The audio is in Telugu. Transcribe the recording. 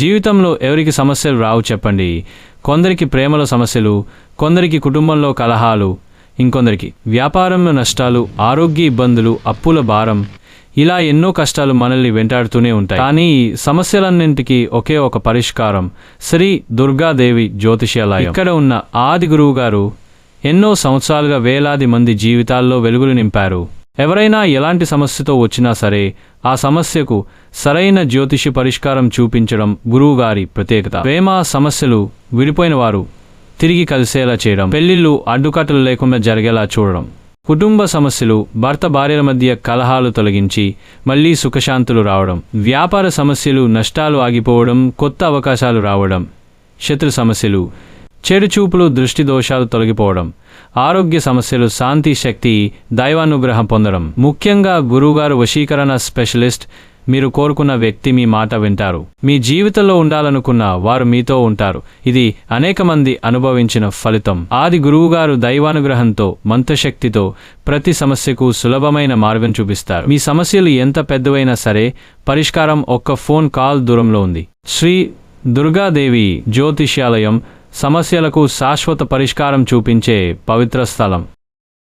జీవితంలో ఎవరికి సమస్యలు రావు చెప్పండి? కొందరికి ప్రేమలో సమస్యలు, కొందరికి కుటుంబంలో కలహాలు, ఇంకొందరికి వ్యాపారంలో నష్టాలు, ఆరోగ్య ఇబ్బందులు, అప్పుల భారం, ఇలా ఎన్నో కష్టాలు మనల్ని వెంటాడుతూనే ఉంటాయి. కానీ ఈ సమస్యలన్నింటికీ ఒకే ఒక పరిష్కారం, శ్రీ దుర్గాదేవి జ్యోతిష్యాలయం. ఇక్కడ ఉన్న ఆది గురువు గారు ఎన్నో సంవత్సరాలుగా వేలాది మంది జీవితాల్లో వెలుగులు నింపారు. ఎవరైనా ఎలాంటి సమస్యతో వచ్చినా సరే ఆ సమస్యకు సరైన జ్యోతిష పరిష్కారం చూపించడం గురువుగారి ప్రత్యేకత. ప్రేమ సమస్యలు, విడిపోయిన వారు తిరిగి కలిసేలా చేయడం, పెళ్లిళ్ళు అడ్డుకట్టలు లేకుండా జరిగేలా చూడడం, కుటుంబ సమస్యలు, భర్త భార్యల మధ్య కలహాలు తొలగించి మళ్లీ సుఖశాంతులు రావడం, వ్యాపార సమస్యలు, నష్టాలు ఆగిపోవడం, కొత్త అవకాశాలు రావడం, శత్రు సమస్యలు, చెడు చూపులు, దృష్టి దోషాలు తొలగిపోవడం, ఆరోగ్య సమస్యలు, శాంతి, శక్తి, దైవానుగ్రహం పొందడం. ముఖ్యంగా గురువుగారు వశీకరణ స్పెషలిస్ట్. మీరు కోరుకున్న వ్యక్తి మీ మాట వింటారు. మీ జీవితంలో ఉండాలనుకున్న వారు మీతో ఉంటారు. ఇది అనేక మంది అనుభవించిన ఫలితం. ఆది గురువుగారు దైవానుగ్రహంతో, మంత్రశక్తితో ప్రతి సమస్యకు సులభమైన మార్గం చూపిస్తారు. మీ సమస్యలు ఎంత పెద్దవైనా సరే పరిష్కారం ఒక్క ఫోన్ కాల్ దూరంలో ఉంది. శ్రీ దుర్గాదేవి జ్యోతిష్యాలయం సమస్యలకు శాశ్వత పరిష్కారం చూపించే పవిత్ర స్థలం.